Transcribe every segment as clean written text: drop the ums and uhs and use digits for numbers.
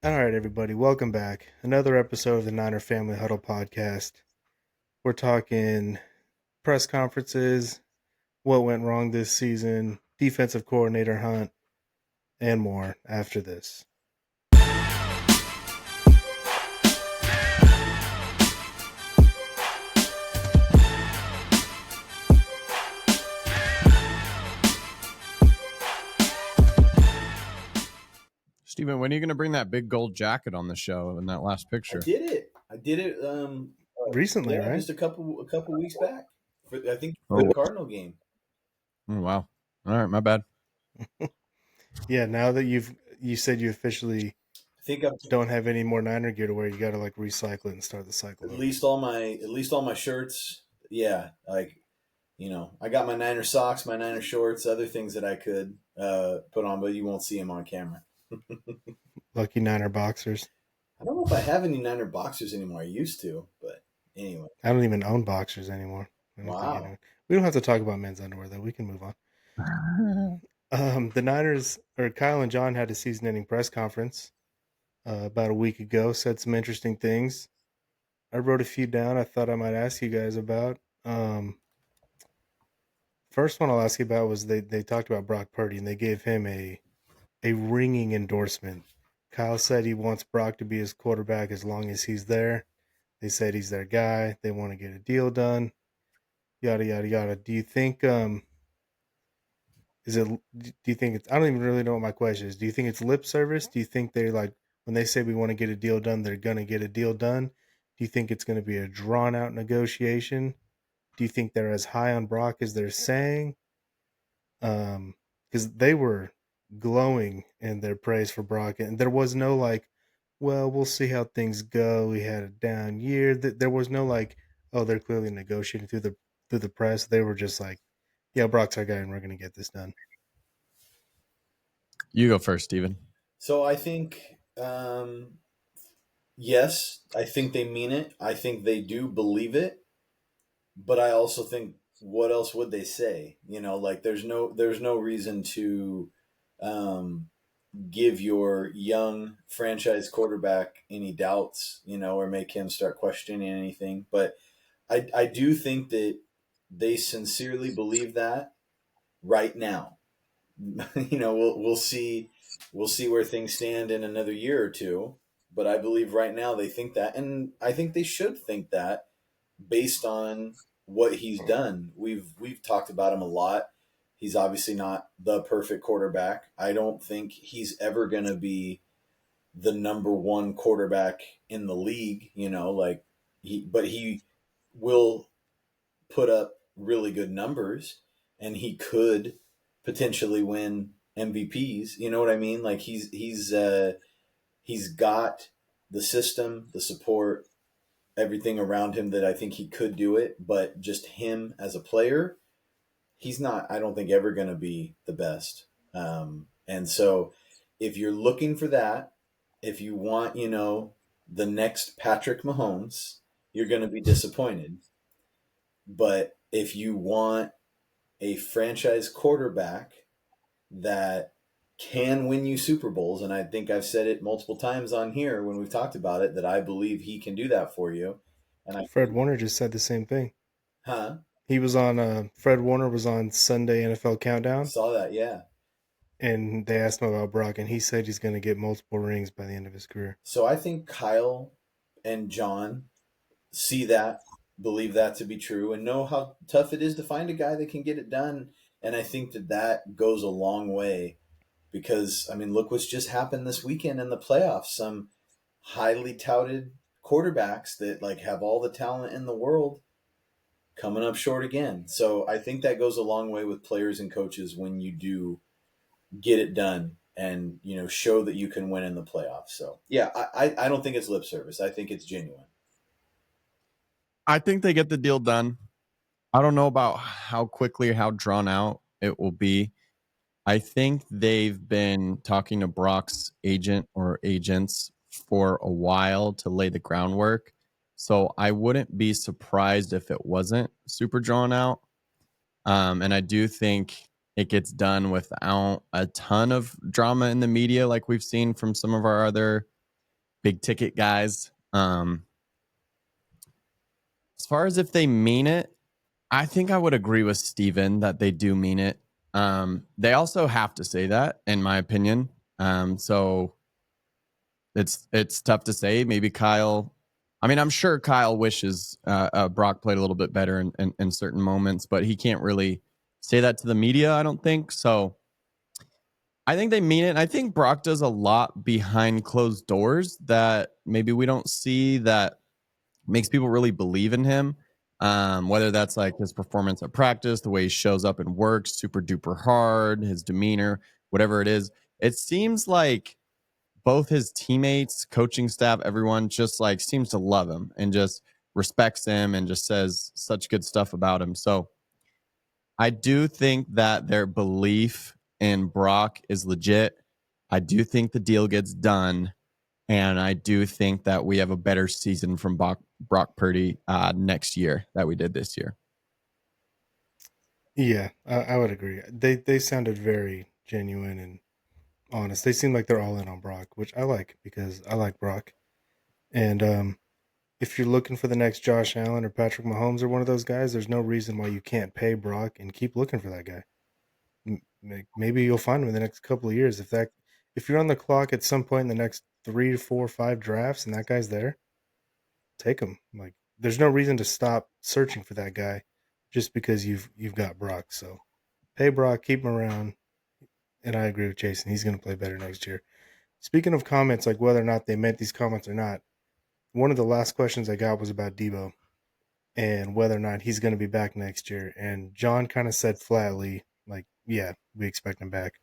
All right, everybody, welcome back. Another episode of the Niner Family Huddle podcast. We're talking press conferences, what went wrong this season, defensive coordinator hunt, and more after this. Steven, when are you going to bring that big gold jacket on the show in that last picture? I did it. Recently, yeah, right? just a couple weeks back. I think Oh, the Cardinal game. Oh, wow. All right, my bad. Yeah, now that you said you officially I think I'm don't have any more Niner gear to wear, you got to like recycle it and start the cycle at over. least all my shirts. Yeah, I got my Niner socks, my Niner shorts, other things that I could put on, but you won't see them on camera. Lucky Niner boxers. I don't know if I have any Niner boxers anymore. I used to, but anyway. I don't even own boxers anymore. I don't think Wow. anyone. We don't have to talk about men's underwear though. We can move on. The Niners or Kyle and John had a season-ending press conference about a week ago. Said some interesting things. I wrote a few down. I thought I might ask you guys about. First one I'll ask you about was they talked about Brock Purdy and they gave him a ringing endorsement. Kyle said he wants Brock to be his quarterback as long as he's there. They said he's their guy. They want to get a deal done. Yada yada yada. Do you think is it? Do you think it's? I don't even really know what my question is. Do you think it's lip service? Do you think they're like when they say we want to get a deal done, they're gonna get a deal done? Do you think it's going to be a drawn out negotiation? Do you think they're as high on Brock as they're saying? Because they were glowing in their praise for Brock, and there was no like, well, we'll see how things go. We had a down year. There was no like, oh, they're clearly negotiating through the press. They were just like, yeah, Brock's our guy, and we're going to get this done. You go first, Steven. So I think, yes, I think they mean it. I think they do believe it. But I also think, what else would they say? Like there's no reason to um, give your young franchise quarterback any doubts, or make him start questioning anything. But I do think that they sincerely believe that right now. We'll see where things stand in another year or two. But I believe right now they think that, and I think they should think that based on what he's done. We've talked about him a lot. He's obviously not the perfect quarterback. I don't think he's ever going to be the number one quarterback in the league, but he will put up really good numbers, and he could potentially win MVPs. You know what I mean? Like he's got the system, the support, everything around him that I think he could do it, but just him as a player, he's not, I don't think, ever going to be the best. And so if you're looking for that, if you want, the next Patrick Mahomes, you're going to be disappointed. But if you want a franchise quarterback that can win you Super Bowls, and I think I've said it multiple times on here when we've talked about it, that I believe he can do that for you. And I Fred think, Warner just said the same thing. huh? He was on. Fred Warner was on Sunday NFL I Countdown, saw that, yeah. and they asked him about Brock, and he said he's going to get multiple rings by the end of his career. So I think Kyle and John see that, believe that to be true, and know how tough it is to find a guy that can get it done. And I think that goes a long way because, I mean, look what's just happened this weekend in the playoffs. Some highly touted quarterbacks that like have all the talent in the world coming up short again. So I think that goes a long way with players and coaches when you do get it done and show that you can win in the playoffs. So yeah, I don't think it's lip service. I think it's genuine. I think they get the deal done. I don't know about how quickly or how drawn out it will be. I think they've been talking to Brock's agent or agents for a while to lay the groundwork. So I wouldn't be surprised if it wasn't super drawn out. And I do think it gets done without a ton of drama in the media, like we've seen from some of our other big ticket guys. As far as if they mean it, I think I would agree with Steven that they do mean it. They also have to say that, in my opinion. So it's tough to say. Maybe Kyle. I mean, I'm sure Kyle wishes Brock played a little bit better in certain moments, but he can't really say that to the media, I don't think. So I think they mean it. And I think Brock does a lot behind closed doors that maybe we don't see, that makes people really believe in him. Whether that's like his performance at practice, the way he shows up and works super duper hard, his demeanor, whatever it is. It seems like both his teammates, coaching staff, everyone just like seems to love him and just respects him and just says such good stuff about him. So I do think that their belief in Brock is legit. I do think the deal gets done. And I do think that we have a better season from Brock Purdy next year that we did this year. Yeah, I would agree. They sounded very genuine and honest. They seem like they're all in on Brock, which I like because I like Brock. And if you're looking for the next Josh Allen or Patrick Mahomes or one of those guys, there's no reason why you can't pay Brock and keep looking for that guy. Maybe you'll find him in the next couple of years. If you're on the clock at some point in the next 3 to 4 or 5 drafts and that guy's there, take him. Like, there's no reason to stop searching for that guy just because you've got Brock. So pay Brock, keep him around, and I agree with Jason. He's going to play better next year. Speaking of comments, like whether or not they meant these comments or not, one of the last questions I got was about Debo and whether or not he's going to be back next year. And John kind of said flatly, like, yeah, we expect him back.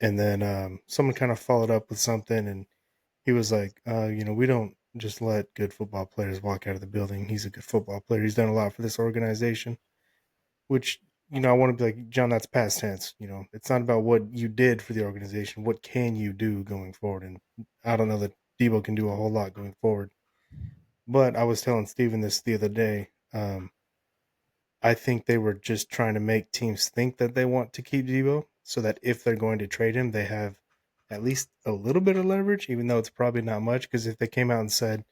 And then someone kind of followed up with something, and he was like, we don't just let good football players walk out of the building. He's a good football player. He's done a lot for this organization, which, I want to be like, John, that's past tense. It's not about what you did for the organization. What can you do going forward? And I don't know that Debo can do a whole lot going forward. But I was telling Steven this the other day. I think they were just trying to make teams think that they want to keep Debo so that if they're going to trade him, they have at least a little bit of leverage, even though it's probably not much. Because if they came out and said,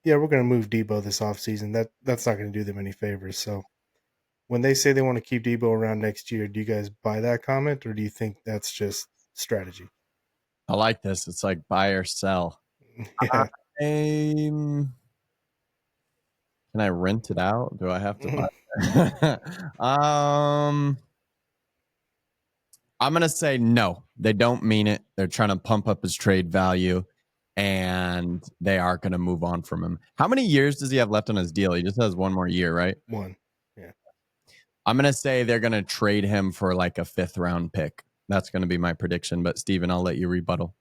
yeah, we're going to move Debo this offseason, that's not going to do them any favors. So when they say they want to keep Debo around next year, do you guys buy that comment, or do you think that's just strategy? I like this. It's like buy or sell. Yeah. Can I rent it out? Do I have to buy? I'm going to say no. They don't mean it. They're trying to pump up his trade value, and they are going to move on from him. How many years does he have left on his deal? He just has one more year, right? One. Yeah. I'm going to say they're going to trade him for like a 5th round pick. That's going to be my prediction. But Steven, I'll let you rebuttal.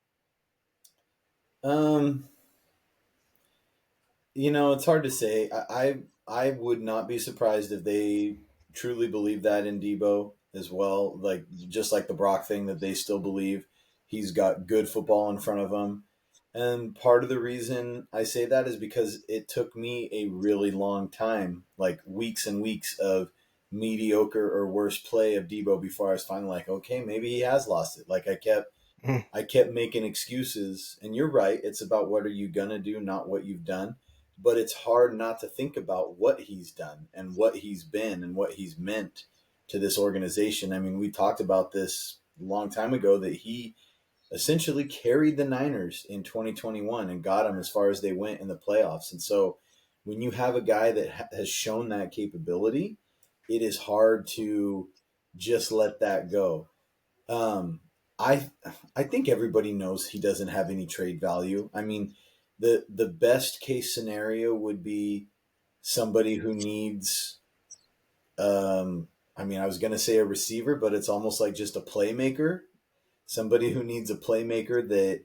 It's hard to say. I would not be surprised if they truly believe that in Debo as well. Like, just like the Brock thing, that they still believe he's got good football in front of him. And part of the reason I say that is because it took me a really long time, like weeks and weeks of mediocre or worse play of Debo before I was finally like, okay, maybe he has lost it. Like, I kept making excuses, and you're right. It's about what are you gonna do, not what you've done. But it's hard not to think about what he's done and what he's been and what he's meant to this organization. I mean, we talked about this a long time ago, that he essentially carried the Niners in 2021 and got them as far as they went in the playoffs. And so when you have a guy that has shown that capability, it is hard to just let that go. Um, I I think everybody knows he doesn't have any trade value. I mean, the best case scenario would be somebody who needs. I mean, I was going to say a receiver, but it's almost like just a playmaker. Somebody who needs a playmaker that,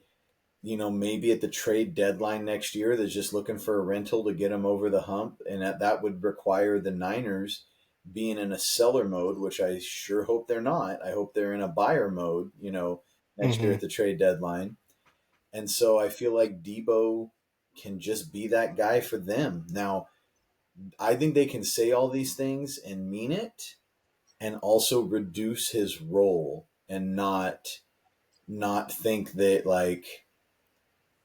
maybe at the trade deadline next year, that's just looking for a rental to get him over the hump, and that would require the Niners being in a seller mode, which I sure hope they're not. I hope they're in a buyer mode, next year Mm-hmm. at the trade deadline. And so I feel like Debo can just be that guy for them. Now, I think they can say all these things and mean it, and also reduce his role and not think that, like,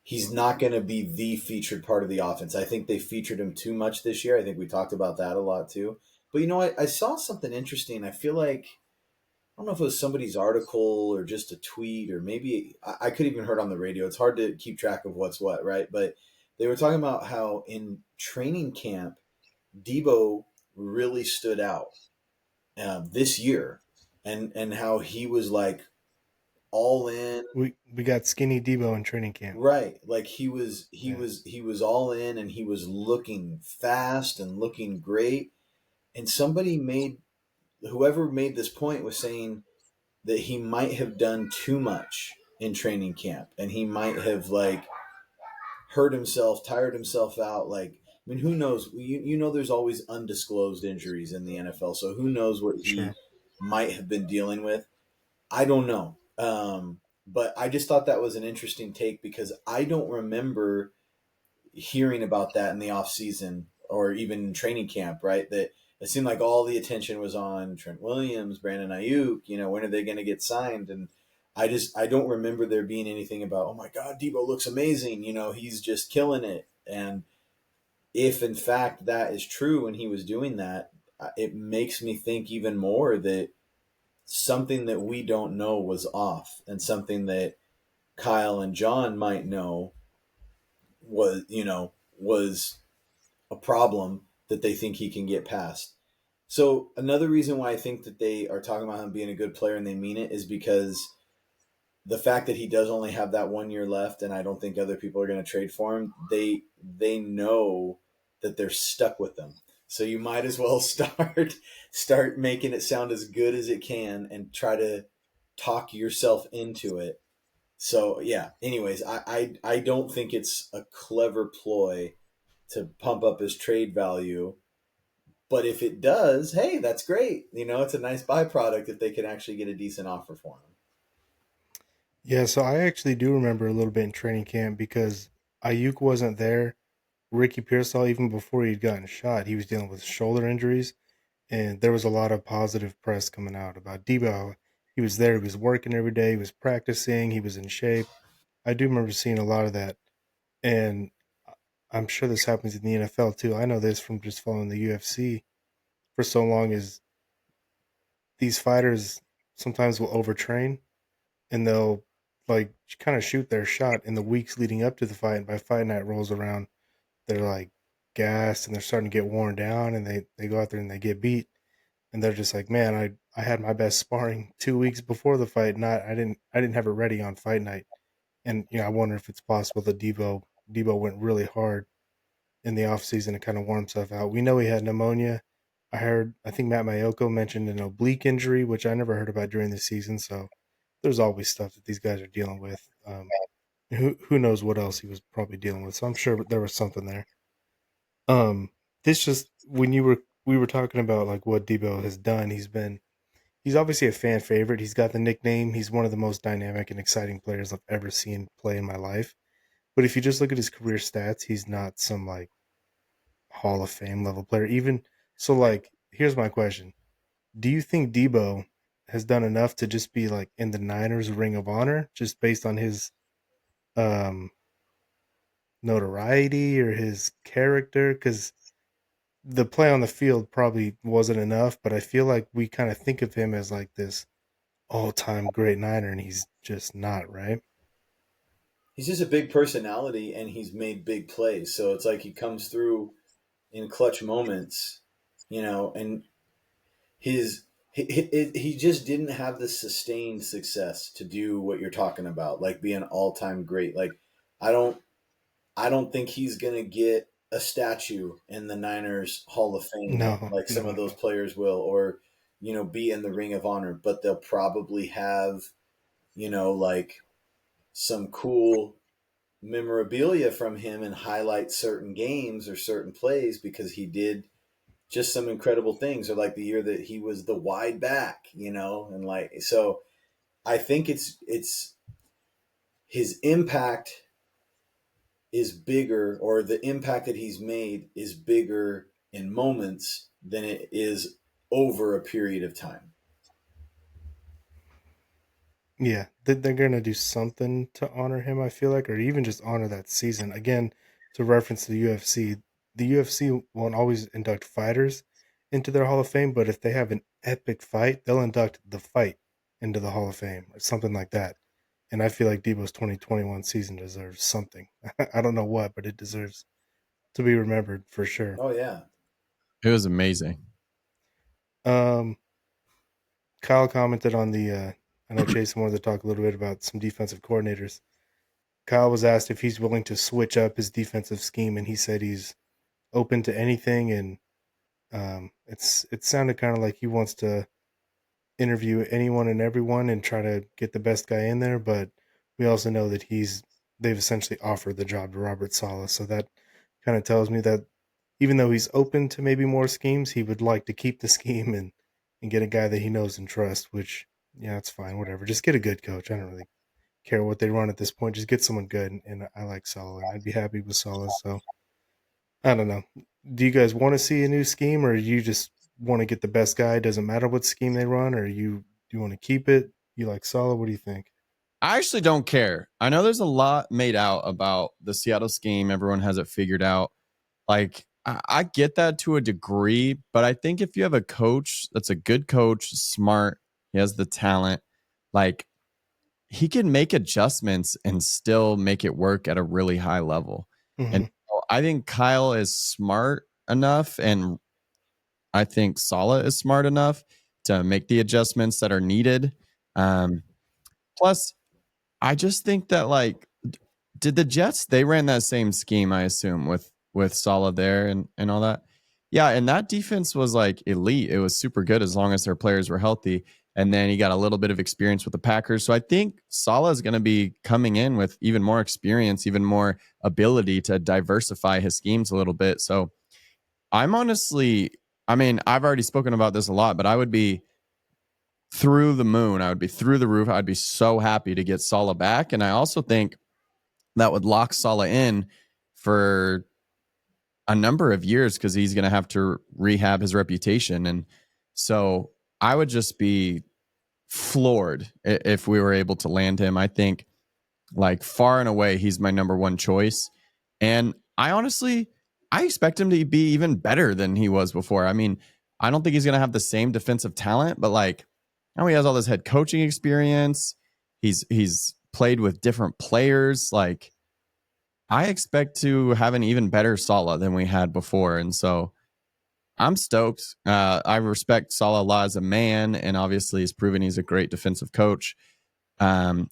he's not going to be the featured part of the offense. I think they featured him too much this year. I think we talked about that a lot too. But I saw something interesting. I feel like I don't know if it was somebody's article or just a tweet, or maybe I could even heard on the radio. It's hard to keep track of what's what, right? But they were talking about how in training camp, Debo really stood out this year, and how he was like all in. We got skinny Debo in training camp. Right, like he was Yeah. he was all in, and he was looking fast and looking great. And somebody made whoever made this point was saying that he might have done too much in training camp, and he might have like hurt himself, tired himself out. Like, I mean, who knows? There's always undisclosed injuries in the NFL, so who knows what he Sure. might have been dealing with. I don't know. But I just thought that was an interesting take, because I don't remember hearing about that in the off season or even in training camp, right? That it seemed like all the attention was on Trent Williams, Brandon Ayuk, when are they going to get signed? And I don't remember there being anything about, oh my God, Debo looks amazing. He's just killing it. And if in fact that is true and he was doing that, it makes me think even more that something that we don't know was off, and something that Kyle and John might know was a problem that they think he can get past. So another reason why I think that they are talking about him being a good player and they mean it is because the fact that he does only have that 1 year left, and I don't think other people are going to trade for him. They know that they're stuck with them. So you might as well start making it sound as good as it can and try to talk yourself into it. So yeah. Anyways, I don't think it's a clever ploy to pump up his trade value. But if it does, hey, that's great. It's a nice byproduct if they can actually get a decent offer for him. Yeah, so I actually do remember a little bit in training camp because Ayuk wasn't there. Ricky Pearsall, even before he'd gotten shot, he was dealing with shoulder injuries, and there was a lot of positive press coming out about Debo. He was there, he was working every day, he was practicing, he was in shape. I do remember seeing a lot of that, and I'm sure this happens in the NFL too. I know this from just following the UFC for so long. Is these fighters sometimes will overtrain and they'll like kind of shoot their shot in the weeks leading up to the fight. And by fight night rolls around, they're like gassed and they're starting to get worn down, and they go out there and they get beat, and they're just like, man, I had my best sparring 2 weeks before the fight, not I didn't have it ready on fight night. And I wonder if it's possible that Debo went really hard in the off season to kind of warm himself out. We know he had pneumonia. I think Matt Mayoko mentioned an oblique injury, which I never heard about during the season. So there's always stuff that these guys are dealing with. Who knows what else he was probably dealing with? So I'm sure there was something there. This just when we were talking about like what Debo has done. He's obviously a fan favorite. He's got the nickname. He's one of the most dynamic and exciting players I've ever seen play in my life. But if you just look at his career stats, he's not some like Hall of Fame level player. Even so, like, here's my question: do you think Debo has done enough to just be like in the Niners Ring of Honor, just based on his um, notoriety or his character? Because the play on the field probably wasn't enough, but I feel like we kind of think of him as like this all-time great Niner, and he's just not, right? He's just a big personality, and he's made big plays. So it's like he comes through in clutch moments, and he just didn't have the sustained success to do what you're talking about, like be an all time great. Like I don't I don't think he's gonna get a statue in the Niners Hall of Fame No, like some no, of those no. players will, or be in the Ring of Honor. But they'll probably have like some cool memorabilia from him and highlight certain games or certain plays because he did just some incredible things, or like the year that he was the wide back, and like so I think it's his impact is bigger, or the impact that he's made is bigger in moments than it is over a period of time. Yeah, they're gonna do something to honor him. I feel like, or even just honor that season. Again, to reference the UFC, the UFC won't always induct fighters into their Hall of Fame, but if they have an epic fight, they'll induct the fight into the Hall of Fame or something like that. And I feel like Debo's 2021 season deserves something. I don't know what, but it deserves to be remembered for sure. Oh yeah. It was amazing. Um, Kyle commented on the. I know Jason wanted to talk a little bit about some defensive coordinators. Kyle was asked if he's willing to switch up his defensive scheme, and he said he's open to anything. And it sounded kind of like he wants to interview anyone and everyone and try to get the best guy in there. But we also know that they've essentially offered the job to Robert Saleh, so that kind of tells me that even though he's open to maybe more schemes, he would like to keep the scheme and get a guy that he knows and trusts. Which yeah, it's fine, whatever. Just get a good coach. I don't really care what they run at this point. Just get someone good, and I like Saleh. I'd be happy with Saleh. So I don't know. Do you guys want to see a new scheme, or you just want to get the best guy? Doesn't matter what scheme they run, or do you want to keep it? You like Saleh? What do you think? I actually don't care. I know there's a lot made out about the Seattle scheme. Everyone has it figured out. Like, I get that to a degree, but I think if you have a coach that's a good coach, smart, he has the talent, like, he can make adjustments and still make it work at a really high level. Mm-hmm. And I think Kyle is smart enough, and I think Saleh is smart enough to make the adjustments that are needed. Plus, I just think that, like, did the Jets, they ran that same scheme, I assume, with Saleh there and all that. Yeah, and that defense was like elite. It was super good as long as their players were healthy. And then he got a little bit of experience with the Packers. So I think Saleh is going to be coming in with even more experience, even more ability to diversify his schemes a little bit. So I'm honestly, I mean, I've already spoken about this a lot, but I would be through the moon. I would be through the roof. I'd be so happy to get Saleh back. And I also think that would lock Saleh in for a number of years because he's going to have to rehab his reputation. And so I would just be floored if we were able to land him. I think, like, far and away, he's my number one choice. And I expect him to be even better than he was before. I mean, I don't think he's going to have the same defensive talent, but like, now he has all this head coaching experience. He's played with different players. Like, I expect to have an even better Saleh than we had before. And so I'm stoked. I respect Saleh a lot as a man, and obviously he's proven he's a great defensive coach. Um,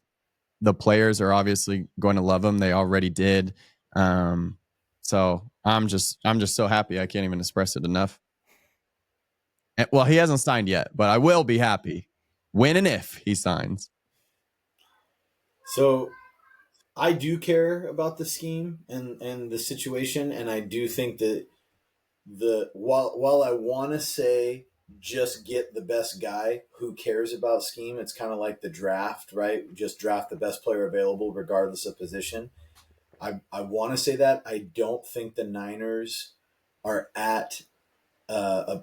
the players are obviously going to love him. They already did. So I'm just so happy. I can't even express it enough. And, well, he hasn't signed yet, but I will be happy when and if he signs. So I do care about the scheme and the situation, and I do think that while I want to say just get the best guy, who cares about scheme? It's kind of like the draft, right? Just draft the best player available, regardless of position. I want to say that. I don't think the Niners are at a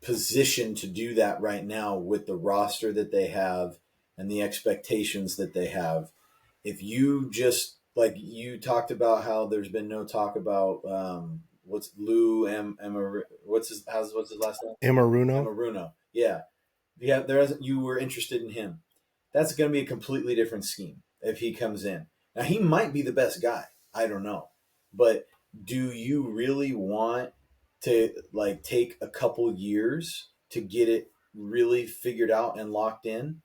position to do that right now with the roster that they have and the expectations that they have. If you just, like you talked about how there's been no talk about what's Lou what's his last name? Amaruno. Amaruno. Yeah. Yeah, you were interested in him. That's going to be a completely different scheme if he comes in. Now he might be the best guy. I don't know. But do you really want to like take a couple years to get it really figured out and locked in?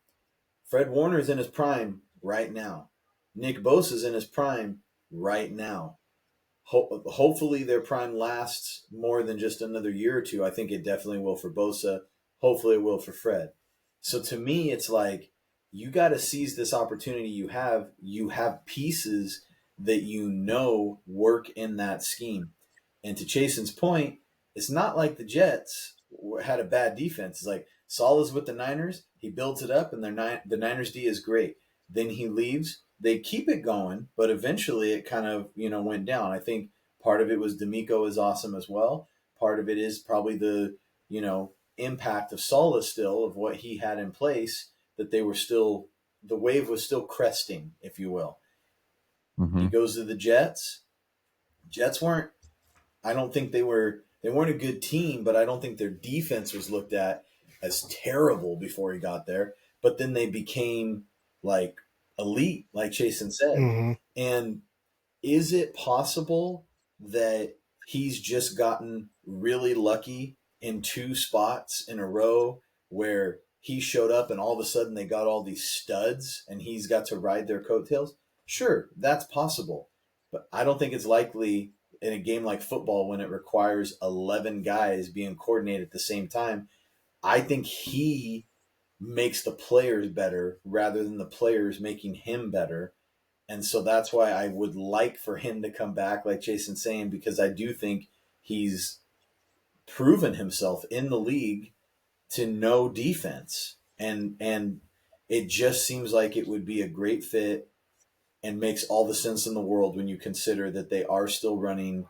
Fred Warner's in his prime right now. Nick Bosa's in his prime right now. Hopefully their prime lasts more than just another year or two. I think it definitely will for Bosa. Hopefully it will for Fred. So to me, it's like you got to seize this opportunity you have. You have pieces that you know work in that scheme. And to Chasen's point, it's not like the Jets had a bad defense. It's like Saleh's with the Niners. He builds it up, and the Niners D is great. Then he leaves. They keep it going, but eventually it kind of went down. I think part of it was D'Amico is awesome as well. Part of it is probably the impact of Saleh still of what he had in place that they were still the wave was still cresting, if you will. Mm-hmm. He goes to the Jets. Jets weren't. I don't think they weren't a good team, but I don't think their defense was looked at as terrible before he got there. But then they became like elite, like Chasen said. Mm-hmm. And is it possible that he's just gotten really lucky in two spots in a row where he showed up and all of a sudden they got all these studs and he's got to ride their coattails? Sure, that's possible. But I don't think it's likely in a game like football when it requires 11 guys being coordinated at the same time. I think he makes the players better rather than the players making him better. And so that's why I would like for him to come back, like Jason's saying, because I do think he's proven himself in the league to know defense. And it just seems like it would be a great fit and makes all the sense in the world when you consider that they are still running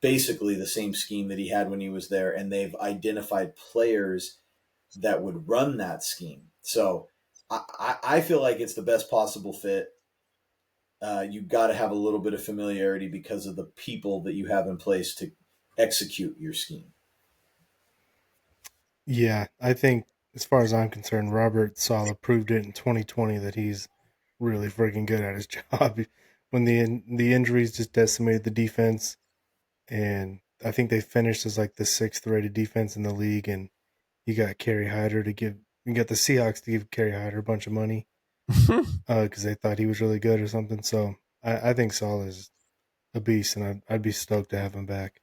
basically the same scheme that he had when he was there, and they've identified players that would run that scheme. So I feel like it's the best possible fit. You've got to have a little bit of familiarity because of the people that you have in place to execute your scheme. Yeah, I think as far as I'm concerned, Robert Saleh proved it in 2020 that he's really freaking good at his job. When the injuries just decimated the defense, and I think they finished as like the 6th rated defense in the league, and you got you got the Seahawks to give Kerry Hyder a bunch of money because they thought he was really good or something. So I think Saleh is a beast, and I'd be stoked to have him back.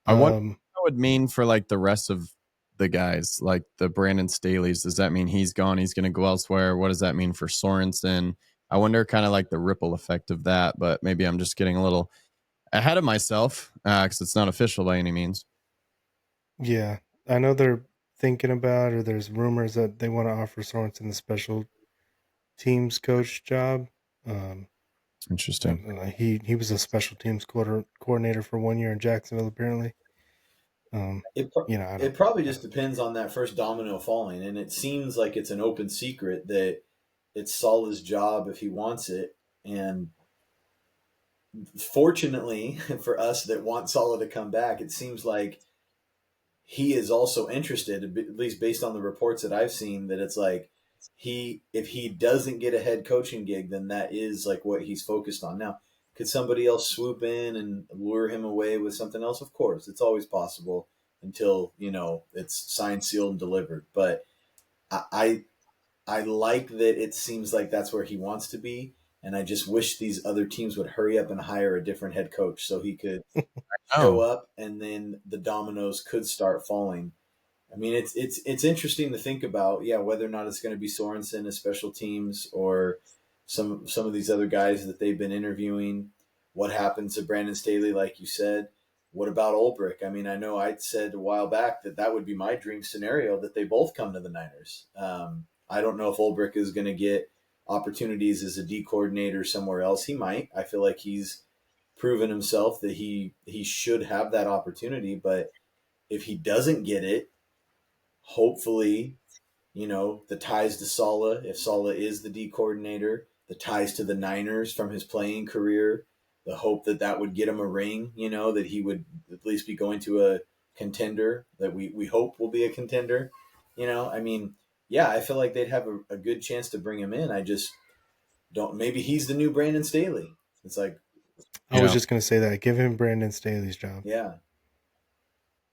I wonder what that would mean for like the rest of the guys, like the Brandon Staley's. Does that mean he's gone? He's going to go elsewhere? What does that mean for Sorensen? I wonder kind of like the ripple effect of that, but maybe I'm just getting a little ahead of myself because it's not official by any means. Yeah, I know they're thinking about, or there's rumors that they want to offer Sorensen the special teams coach job. Interesting. He was a special teams coordinator for 1 year in Jacksonville, apparently. It, I it don't. probably just depends on that first domino falling, and it seems like it's an open secret that it's Salah's job if he wants it. And fortunately for us that want Salah to come back, it seems like he is also interested, at least based on the reports that I've seen, that it's like if he doesn't get a head coaching gig, then that is like what he's focused on. Now, could somebody else swoop in and lure him away with something else? Of course, it's always possible until it's signed, sealed, and delivered. But I I like that it seems like that's where he wants to be, and I just wish these other teams would hurry up and hire a different head coach so he could show up, and then the dominoes could start falling. I mean, it's interesting to think about, yeah, whether or not it's going to be Sorensen as special teams or some of these other guys that they've been interviewing. What happens to Brandon Staley, like you said? What about Ulbrich? I mean, I know I said a while back that would be my dream scenario, that they both come to the Niners. I don't know if Ulbrich is going to get opportunities as a D coordinator somewhere else. He might. I feel like he's proven himself that he should have that opportunity. But if he doesn't get it, hopefully, the ties to Saleh, if Saleh is the D coordinator, the ties to the Niners from his playing career, the hope that would get him a ring, that he would at least be going to a contender that we hope will be a contender. I mean, yeah, I feel like they'd have a good chance to bring him in. I just don't. Maybe he's the new Brandon Staley. It's like, I was just gonna say that. Give him Brandon Staley's job. yeah.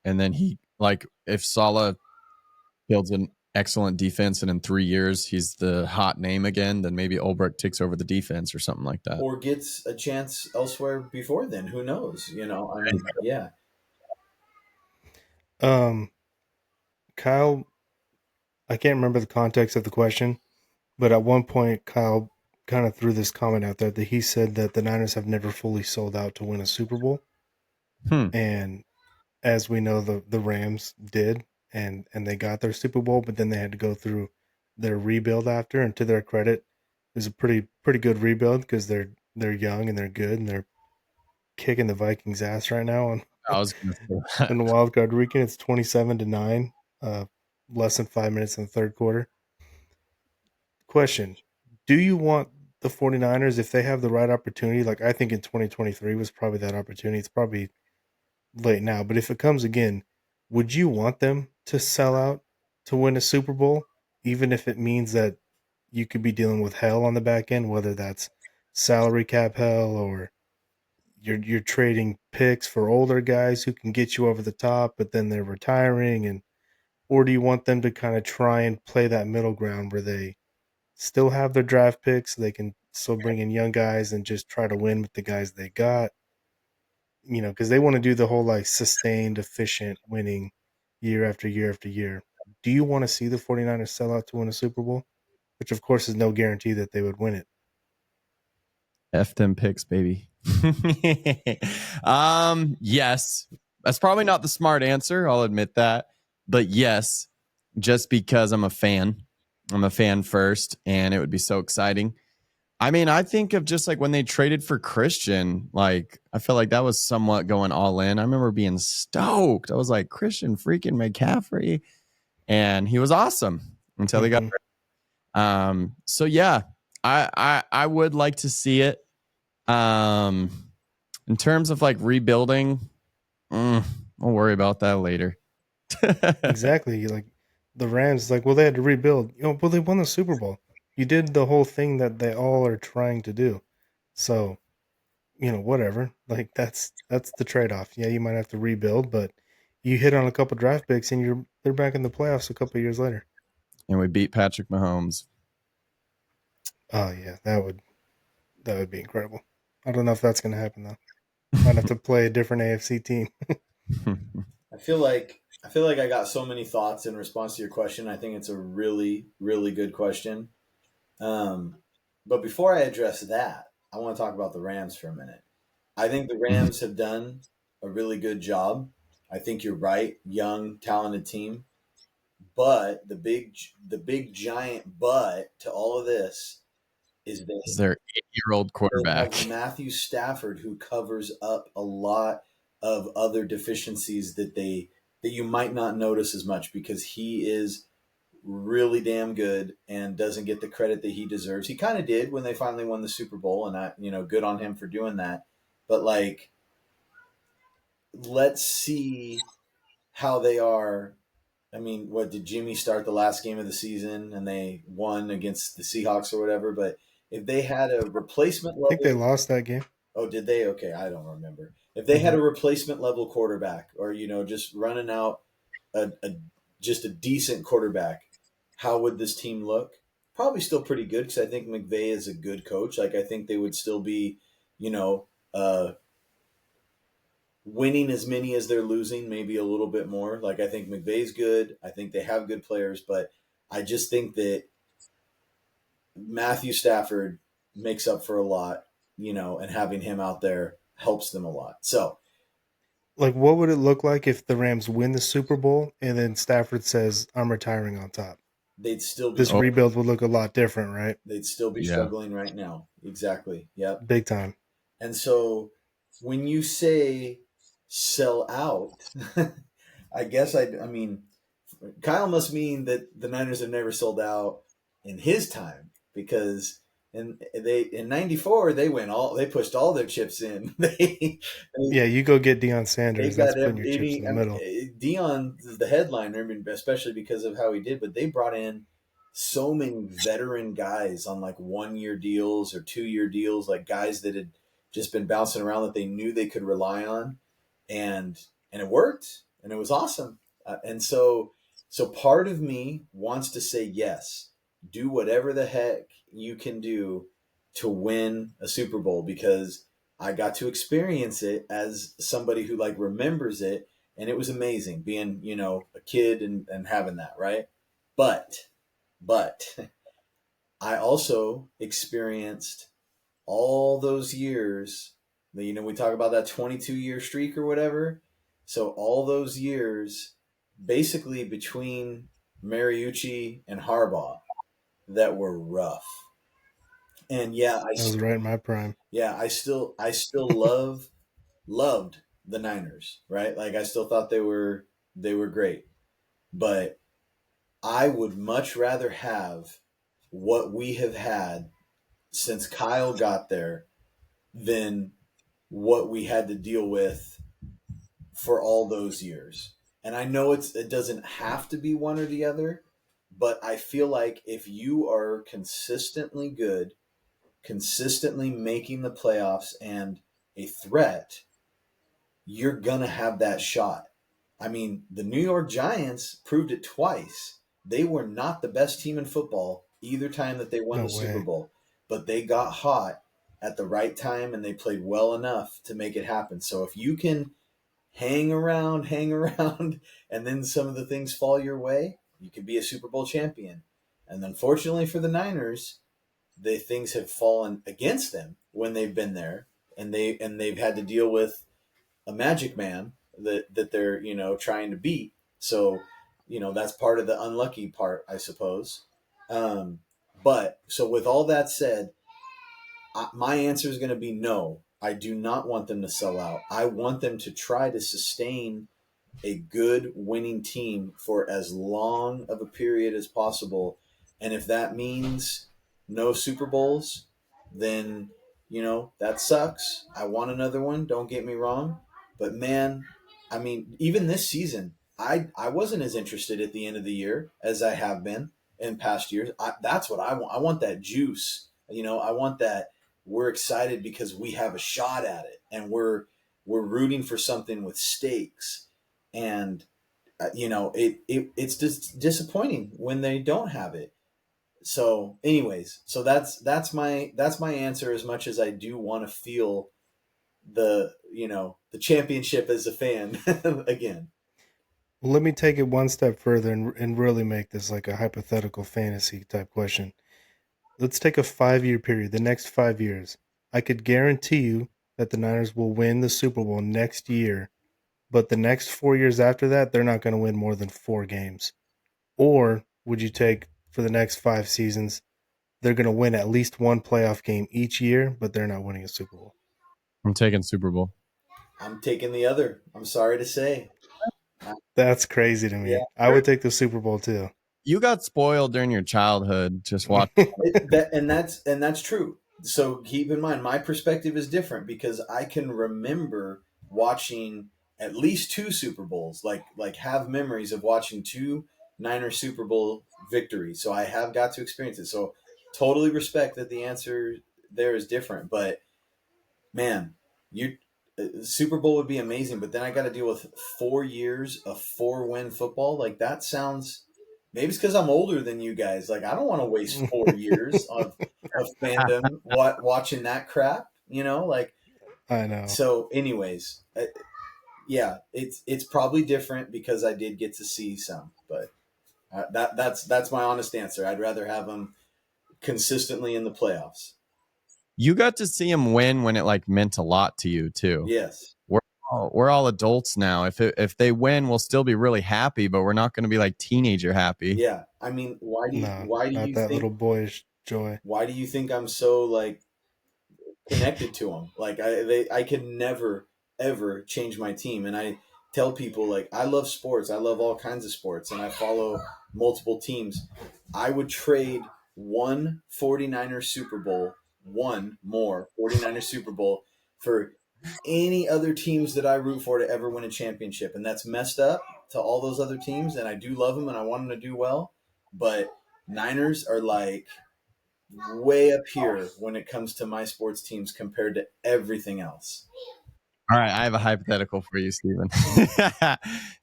And then if Saleh builds an excellent defense and in 3 years he's the hot name again, then maybe Ulbrich takes over the defense or something like that. Or gets a chance elsewhere before then. Who knows? I mean, yeah. Kyle, I can't remember the context of the question, but at one point Kyle kind of threw this comment out there that he said that the Niners have never fully sold out to win a Super Bowl. And as we know, the Rams did, and they got their Super Bowl, but then they had to go through their rebuild after. And to their credit, it was a pretty good rebuild because they're young and they're good and they're kicking the Vikings' ass right now on I was going to say that. in the wild card weekend. It's 27-9, less than 5 minutes in the third quarter. question. Do you want the 49ers, if they have the right opportunity, like I think in 2023 was probably that opportunity. It's probably late now, but if it comes again, would you want them to sell out to win a Super Bowl, even if it means that you could be dealing with hell on the back end, whether that's salary cap hell or you're trading picks for older guys who can get you over the top, but then they're retiring, and or do you want them to kind of try and play that middle ground where they still have their draft picks, they can still bring in young guys and just try to win with the guys they got, because they want to do the whole like sustained, efficient winning year after year after year. Do you want to see the 49ers sell out to win a Super Bowl? Which, of course, is no guarantee that they would win it. F them picks, baby. Yes. That's probably not the smart answer. I'll admit that. But yes, just because I'm a fan. I'm a fan first, and it would be so exciting. I mean, I think of just like when they traded for Christian, like I felt like that was somewhat going all in. I remember being stoked. I was like, Christian freaking McCaffrey. And he was awesome until they got so yeah, I would like to see it. In terms of like rebuilding, I'll worry about that later. Exactly. Like the Rams, like, well, they had to rebuild. Well, they won the Super Bowl. You did the whole thing that they all are trying to do. So, whatever. Like that's the trade off. Yeah, you might have to rebuild, but you hit on a couple draft picks and they're back in the playoffs a couple years later. And we beat Patrick Mahomes. Oh yeah, that would be incredible. I don't know if that's gonna happen though. Might have to play a different AFC team. I feel like I got so many thoughts in response to your question. I think it's a really, really good question. But before I address that, I want to talk about the Rams for a minute. I think the Rams have done a really good job. I think you're right, young, talented team. But the big giant but to all of this is Is this: their 8-year-old they quarterback. have Matthew Stafford, who covers up a lot of other deficiencies that you might not notice as much, because he is really damn good and doesn't get the credit that he deserves. He kind of did when they finally won the Super Bowl, and good on him for doing that. But like, let's see how they are. I mean, what did Jimmy start the last game of the season and they won against the Seahawks or whatever? But if they had a replacement I think they level, lost that game. oh, did they? Okay, I don't remember. If they had a replacement level quarterback, or just running out a just a decent quarterback, how would this team look? Probably still pretty good, because I think McVay is a good coach. Like, I think they would still be, you know, uh, winning as many as they're losing, maybe a little bit more. Like, I think McVay's good. I think they have good players, but I just think that Matthew Stafford makes up for a lot, and having him out there helps them a lot. So, Like, what would it look like if the Rams win the Super Bowl and then Stafford says, "I'm retiring on top"? they'd still be This rebuild would look a lot different, right? they'd still be Yeah. struggling right now. Exactly. Yep. Big time. And so when you say sell out, I mean, Kyle must mean that the Niners have never sold out in his time, because in '94 they pushed all their chips in. Yeah, you go get Deion They Sanders. got That's putting your chips in the middle. Dion is the headliner, especially because of how he did. But they brought in so many veteran guys on like 1-year deals or 2-year deals, like guys that had just been bouncing around that they knew they could rely on, and it worked, and it was awesome. And so part of me wants to say yes, do whatever the heck you can do to win a Super Bowl, because I got to experience it as somebody who like remembers it, and it was amazing being, a kid and having that, right? But I also experienced all those years. We talk about that 22-year streak or whatever. So all those years, basically between Mariucci and Harbaugh, that were rough. And yeah, I was right in my prime. I still loved the Niners, right? Like, I still thought they were great, but I would much rather have what we have had since Kyle got there than what we had to deal with for all those years. And I know it doesn't have to be one or the other, but I feel like if you are consistently good, consistently making the playoffs and a threat, you're going to have that shot. I mean, the New York Giants proved it twice. They were not the best team in football either time that they won No the Super way. Bowl, but they got hot at the right time and they played well enough to make it happen. So if you can hang around, and then some of the things fall your way, you can be a Super Bowl champion. And unfortunately for the Niners, the things have fallen against them when they've been there, and they've had to deal with a magic man that they're trying to beat. So that's part of the unlucky part, I suppose. But so with all that said, my answer is going to be no. I do not want them to sell out. I want them to try to sustain a good winning team for as long of a period as possible. And if that means no Super Bowls, then, that sucks. I want another one. Don't get me wrong. But man, I mean, even this season, I wasn't as interested at the end of the year as I have been in past years. That's what I want. I want that juice. I want that we're excited because we have a shot at it and we're rooting for something with stakes. And it's just disappointing when they don't have it. So anyways, so that's my answer, as much as I do want to feel the championship as a fan again. Well, let me take it one step further and really make this like a hypothetical fantasy type question. Let's take a 5-year period, the next 5 years. I could guarantee you that the Niners will win the Super Bowl next year, but the next 4 years after that, they're not going to win more than 4 games. Or would you take for the next 5 seasons, they're going to win at least one playoff game each year, but they're not winning a Super Bowl? I'm taking Super Bowl. I'm taking the other. I'm sorry to say. That's crazy to Yeah. me. I would take the Super Bowl too. You got spoiled during your childhood. Just watch. That's true. So keep in mind, my perspective is different because I can remember watching at least two Super Bowls, like have memories of watching two Niner Super Bowl victories. So I have got to experience it. So totally respect that the answer there is different. But man, you Super Bowl would be amazing. But then I got to deal with 4 years of 4-win football. Like that sounds. Maybe it's because I'm older than you guys. Like I don't want to waste 4 years of fandom watching that crap. Like I know. so. Anyways, yeah, it's probably different because I did get to see some, but that's my honest answer. I'd rather have them consistently in the playoffs. You got to see him win when it like meant a lot to you too. Yes. We're all adults now. If they win, we'll still be really happy, but we're not going to be like teenager happy. Yeah. I mean, why do No, not you that think little boyish joy. why do you think I'm so like connected to them? Like I can never ever change my team, and I tell people like I love sports. I love all kinds of sports, and I follow multiple teams. I would trade one 49er Super Bowl, one more 49er Super Bowl for any other teams that I root for to ever win a championship, and that's messed up to all those other teams. And I do love them, and I want them to do well, but Niners are like way up here when it comes to my sports teams compared to everything else. All right, I have a hypothetical for you, Steven.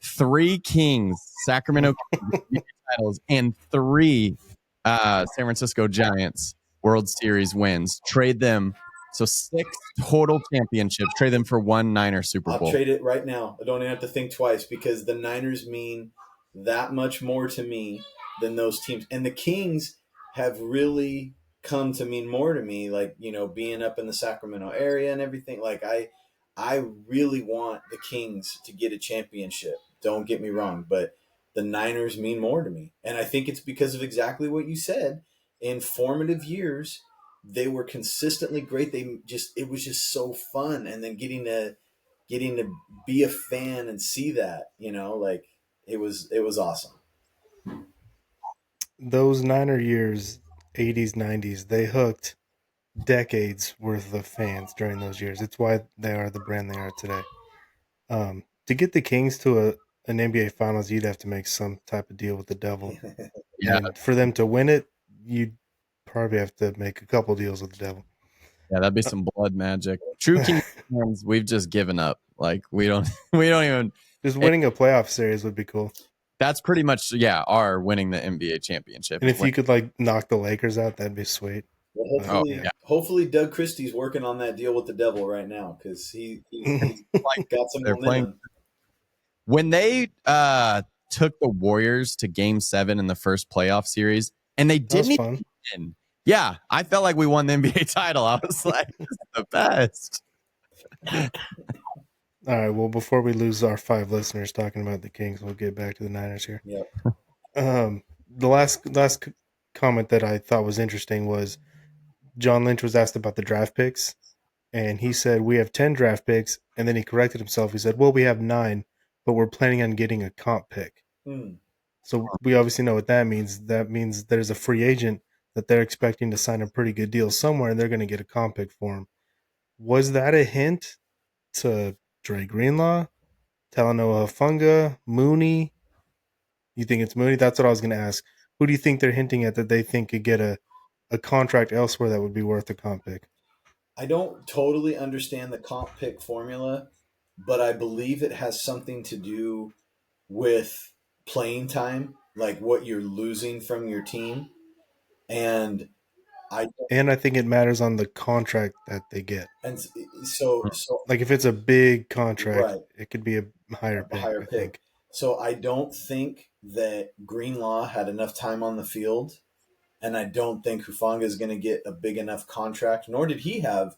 3 Kings, Sacramento Kings, titles, and 3 San Francisco Giants World Series wins. Trade them. So 6 total championships. Trade them for 1 Niner Super Bowl. I'll trade it right now. I don't even have to think twice because the Niners mean that much more to me than those teams. And the Kings have really come to mean more to me, like, being up in the Sacramento area and everything. Like I really want the Kings to get a championship. Don't get me wrong, but the Niners mean more to me. And I think it's because of exactly what you said. In formative years, they were consistently great. It was just so fun. And then getting to be a fan and see that, like it was awesome. Those Niner years, 80s, 90s, they hooked decades worth of fans during those years. It's why they are the brand they are today. To get the Kings to an NBA Finals, you'd have to make some type of deal with the devil, Yeah, and for them to win it, you'd probably have to make a couple deals with the devil. yeah, that'd be some blood magic. True King fans, we've just given up. Like we don't even. Just winning a playoff series would be cool. That's pretty much our winning the NBA championship. And if you could like knock the Lakers out, that'd be sweet. Well, Oh, yeah. hopefully Doug Christie's working on that deal with the devil right now because he's got some They're playing momentum. when they took the Warriors to Game 7 in the first playoff series, and they That was didn't even fun. win. Yeah, I felt like we won the NBA title. I was like, this is the best. All right. Well, before we lose our 5 listeners talking about the Kings, we'll get back to the Niners here. Yep. The last comment that I thought was interesting was John Lynch was asked about the draft picks, and he said we have 10 draft picks, and then he corrected himself. He said, "Well, we have 9, but we're planning on getting a comp pick." So we obviously know what that means. That means there's a free agent that they're expecting to sign a pretty good deal somewhere, and they're going to get a comp pick for him. Was that a hint to Dre Greenlaw, Talanoa Hufanga, Mooney? You think it's Mooney? That's what I was going to ask. Who do you think they're hinting at that they think could get a contract elsewhere that would be worth a comp pick? I don't totally understand the comp pick formula, but I believe it has something to do with playing time, like what you're losing from your team. And I think it matters on the contract that they get. and so Like if it's a big contract, right, it could be a higher pick, I think. So I don't think that Greenlaw had enough time on the field, and I don't think Hufanga is going to get a big enough contract, nor did he have.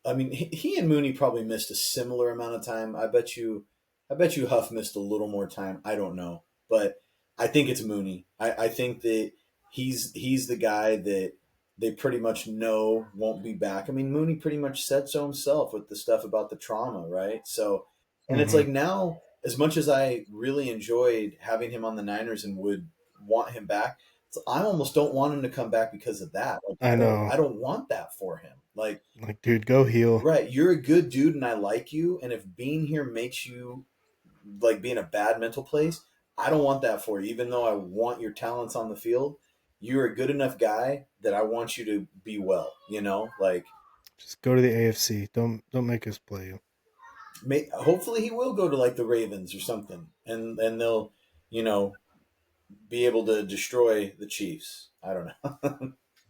I mean, he and Mooney probably missed a similar amount of time. I bet you Huff missed a little more time. I don't know, but I think it's Mooney. I think that he's the guy that they pretty much know won't be back. I mean, Mooney pretty much said so himself with the stuff about the trauma, right? So, and it's like now, as much as I really enjoyed having him on the Niners and would want him back, I almost don't want him to come back because of that. Like, I know. I don't want that for him. Like, dude, go heal. Right. You're a good dude and I like you. And if being here makes you like be in a bad mental place, I don't want that for you. Even though I want your talents on the field, you're a good enough guy that I want you to be well, like just go to the AFC. Don't make us play you. Hopefully he will go to like the Ravens or something and they'll, be able to destroy the Chiefs. I don't know.